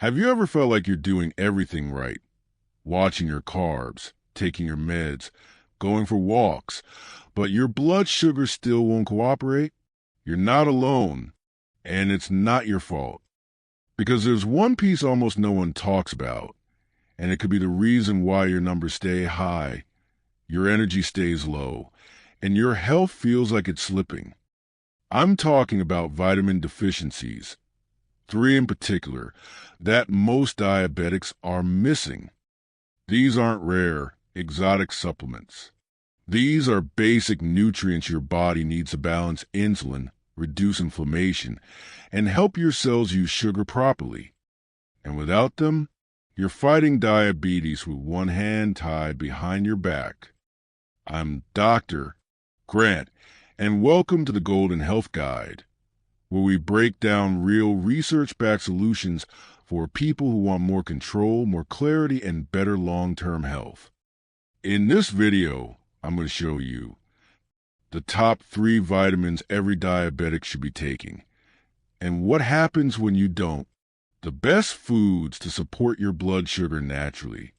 Have you ever felt like you're doing everything right? Watching your carbs, taking your meds, going for walks, but your blood sugar still won't cooperate? You're not alone, and it's not your fault. Because there's one piece almost no one talks about, and it could be the reason why your numbers stay high, your energy stays low, and your health feels like it's slipping. I'm talking about vitamin deficiencies, 3 in particular, that most diabetics are missing. These aren't rare, exotic supplements. These are basic nutrients your body needs to balance insulin, reduce inflammation, and help your cells use sugar properly. And without them, you're fighting diabetes with one hand tied behind your back. I'm Dr. Grant, and welcome to the Golden Health Guide, where we break down real research-backed solutions for people who want more control, more clarity, and better long-term health. In this video, I'm going to show you the top 3 vitamins every diabetic should be taking, and what happens when you don't, the best foods to support your blood sugar naturally,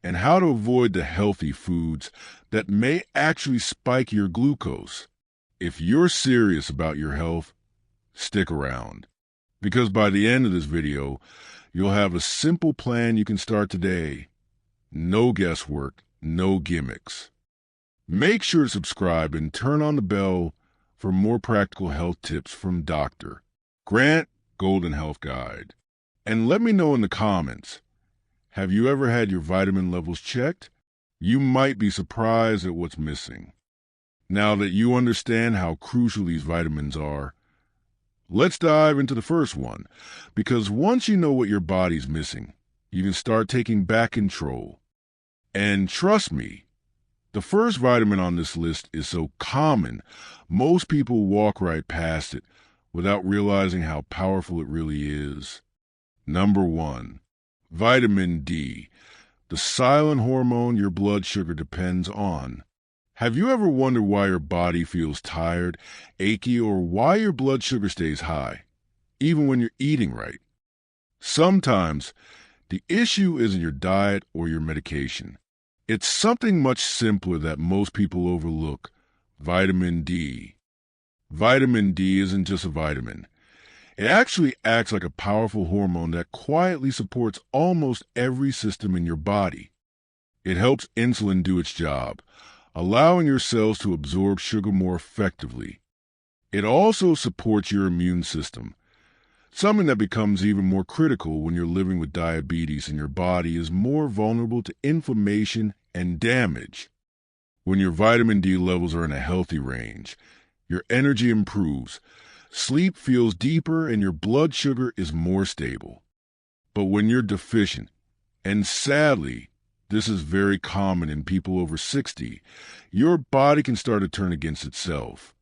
and how to avoid the healthy foods that may actually spike your glucose. If you're serious about your health, stick around, because by the end of this video, you'll have a simple plan you can start today. No guesswork, no gimmicks. Make sure to subscribe and turn on the bell for more practical health tips from Dr. Grant, Golden Health Guide. And let me know in the comments, have you ever had your vitamin levels checked? You might be surprised at what's missing. Now that you understand how crucial these vitamins are, let's dive into the first one, because once you know what your body's missing, you can start taking back control. And trust me, the first vitamin on this list is so common, most people walk right past it without realizing how powerful it really is. Number 1, vitamin D, the silent hormone your blood sugar depends on. Have you ever wondered why your body feels tired, achy, or why your blood sugar stays high, even when you're eating right? Sometimes the issue isn't your diet or your medication. It's something much simpler that most people overlook: vitamin D. Vitamin D isn't just a vitamin. It actually acts like a powerful hormone that quietly supports almost every system in your body. It helps insulin do its job, allowing your cells to absorb sugar more effectively. It also supports your immune system, something that becomes even more critical when you're living with diabetes and your body is more vulnerable to inflammation and damage. When your vitamin D levels are in a healthy range, your energy improves, sleep feels deeper, and your blood sugar is more stable. But when you're deficient, and sadly, this is very common in people over 60, your body can start to turn against itself.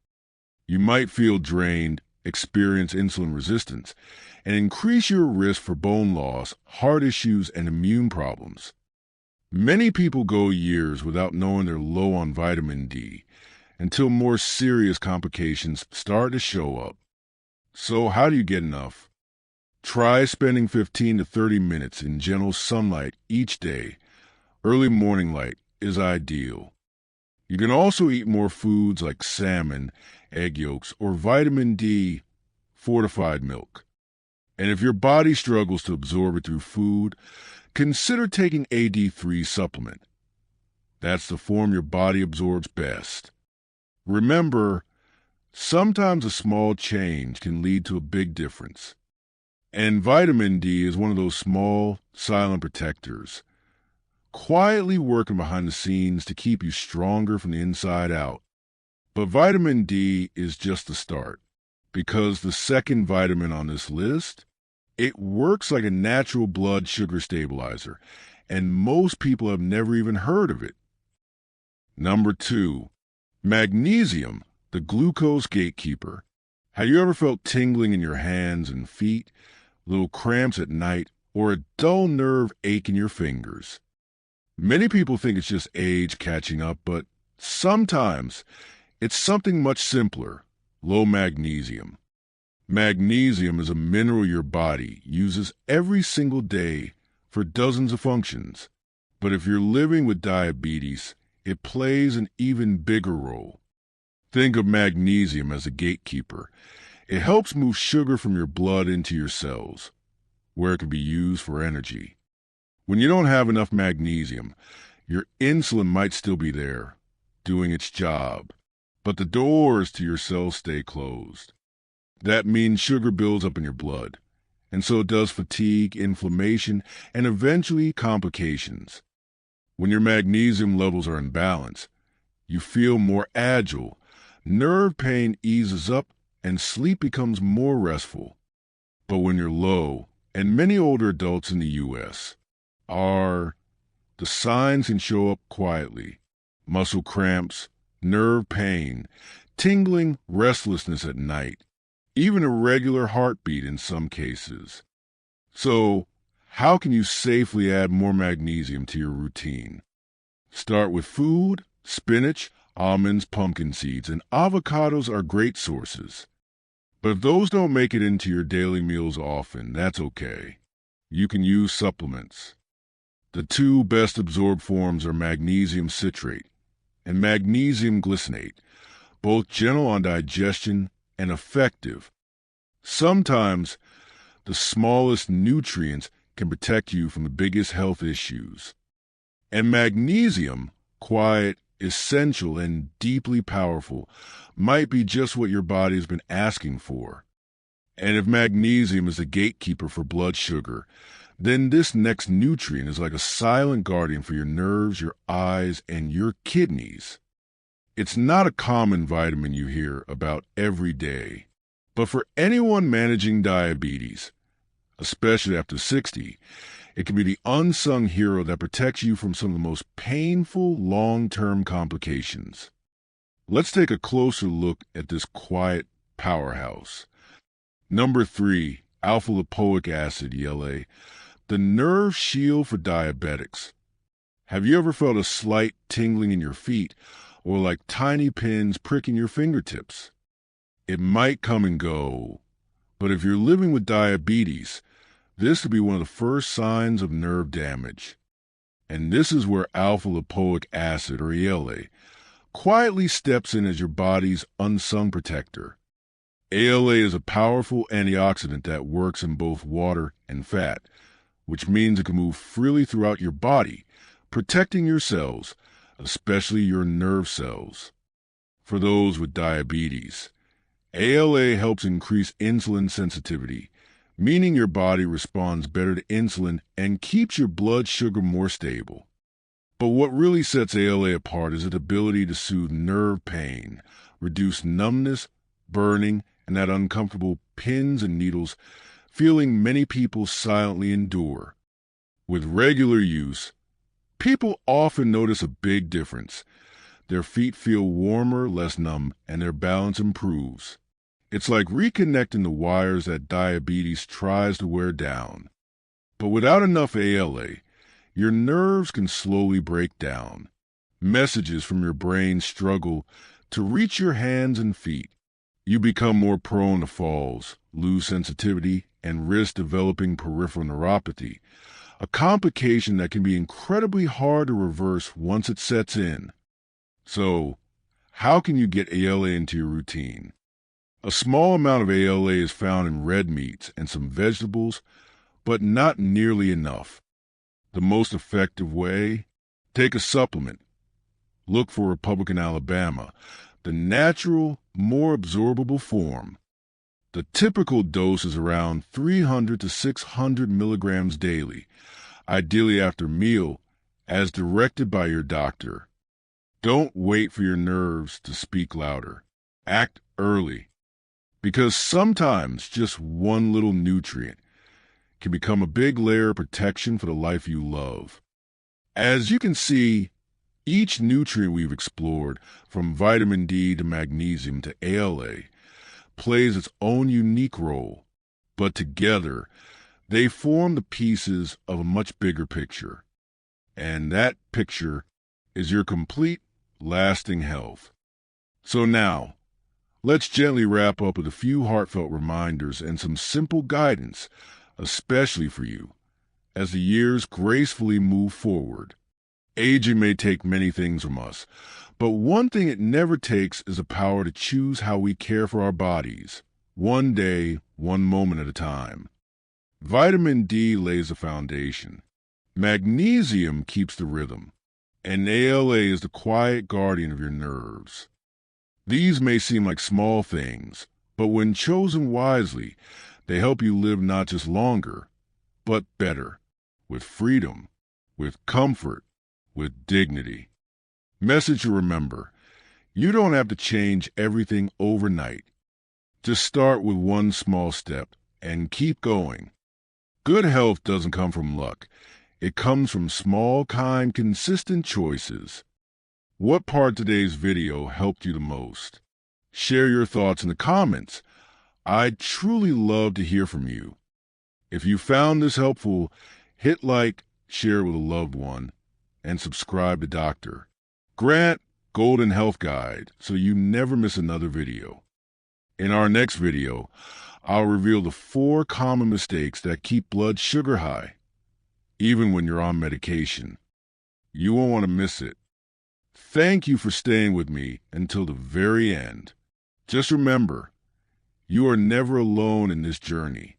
You might feel drained, experience insulin resistance, and increase your risk for bone loss, heart issues, and immune problems. Many people go years without knowing they're low on vitamin D until more serious complications start to show up. So how do you get enough? Try spending 15 to 30 minutes in gentle sunlight each day. Early morning light is ideal. You can also eat more foods like salmon, egg yolks, or vitamin D fortified milk. And if your body struggles to absorb it through food, consider taking a D3 supplement. That's the form your body absorbs best. Remember, sometimes a small change can lead to a big difference. And vitamin D is one of those small, silent protectors, quietly working behind the scenes to keep you stronger from the inside out. But vitamin D is just the start, because the second vitamin on this list, it works like a natural blood sugar stabilizer, and most people have never even heard of it. Number 2, magnesium, the glucose gatekeeper. Have you ever felt tingling in your hands and feet, little cramps at night, or a dull nerve ache in your fingers? Many people think it's just age catching up, but sometimes it's something much simpler: low magnesium. Magnesium is a mineral your body uses every single day for dozens of functions. But if you're living with diabetes, it plays an even bigger role. Think of magnesium as a gatekeeper. It helps move sugar from your blood into your cells, where it can be used for energy. When you don't have enough magnesium, your insulin might still be there, doing its job, but the doors to your cells stay closed. That means sugar builds up in your blood, and so does fatigue, inflammation, and eventually complications. When your magnesium levels are in balance, you feel more agile, nerve pain eases up, and sleep becomes more restful. But when you're low, and many older adults in the U.S. are, the signs can show up quietly. Muscle cramps, nerve pain, tingling, restlessness at night, even irregular heartbeat in some cases. So, how can you safely add more magnesium to your routine? Start with food. Spinach, almonds, pumpkin seeds, and avocados are great sources. But if those don't make it into your daily meals often, that's okay. You can use supplements. The two best absorbed forms are magnesium citrate and magnesium glycinate, both gentle on digestion and effective. Sometimes the smallest nutrients can protect you from the biggest health issues. And magnesium, quiet, essential, and deeply powerful, might be just what your body has been asking for. And if magnesium is a gatekeeper for blood sugar, then this next nutrient is like a silent guardian for your nerves, your eyes, and your kidneys. It's not a common vitamin you hear about every day, but for anyone managing diabetes, especially after 60, it can be the unsung hero that protects you from some of the most painful long-term complications. Let's take a closer look at this quiet powerhouse. Number 3, alpha-lipoic acid, ELA, the nerve shield for diabetics. Have you ever felt a slight tingling in your feet or like tiny pins pricking your fingertips? It might come and go, but if you're living with diabetes, this could be one of the first signs of nerve damage. And this is where alpha-lipoic acid, or ALA, quietly steps in as your body's unsung protector. ALA is a powerful antioxidant that works in both water and fat, which means it can move freely throughout your body, protecting your cells, especially your nerve cells. For those with diabetes, ALA helps increase insulin sensitivity, meaning your body responds better to insulin and keeps your blood sugar more stable. But what really sets ALA apart is its ability to soothe nerve pain, reduce numbness, burning, and that uncomfortable pins and needles feeling many people silently endure. With regular use, people often notice a big difference. Their feet feel warmer, less numb, and their balance improves. It's like reconnecting the wires that diabetes tries to wear down. But without enough ALA, your nerves can slowly break down. Messages from your brain struggle to reach your hands and feet. You become more prone to falls, lose sensitivity, and risk developing peripheral neuropathy, a complication that can be incredibly hard to reverse once it sets in. So, how can you get ALA into your routine? A small amount of ALA is found in red meats and some vegetables, but not nearly enough. The most effective way? Take a supplement. Look for Republican Alabama, the natural, more absorbable form. The typical dose is around 300 to 600 milligrams daily, ideally after meal, as directed by your doctor. Don't wait for your nerves to speak louder. Act early. Because sometimes just one little nutrient can become a big layer of protection for the life you love. As you can see, each nutrient we've explored, from vitamin D to magnesium to ALA, plays its own unique role, but together they form the pieces of a much bigger picture. And that picture is your complete, lasting health. So now, Let's gently wrap up with a few heartfelt reminders and some simple guidance, especially for you, as the years gracefully move forward. Aging may take many things from us, but one thing it never takes is the power to choose how we care for our bodies, one day, one moment at a time. Vitamin D lays the foundation. Magnesium keeps the rhythm, and ALA is the quiet guardian of your nerves. These may seem like small things, but when chosen wisely, they help you live not just longer, but better, with freedom, with comfort, with dignity. Message to remember: you don't have to change everything overnight. Just start with one small step and keep going. Good health doesn't come from luck. It comes from small, kind, consistent choices. What part of today's video helped you the most? Share your thoughts in the comments. I'd truly love to hear from you. If you found this helpful, hit like, share it with a loved one, and subscribe to Dr. Grant Golden Health Guide so you never miss another video. In our next video, I'll reveal the 4 common mistakes that keep blood sugar high, even when you're on medication. You won't want to miss it. Thank you for staying with me until the very end. Just remember, you are never alone in this journey.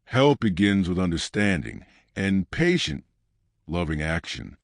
Health begins with understanding and patient, loving action.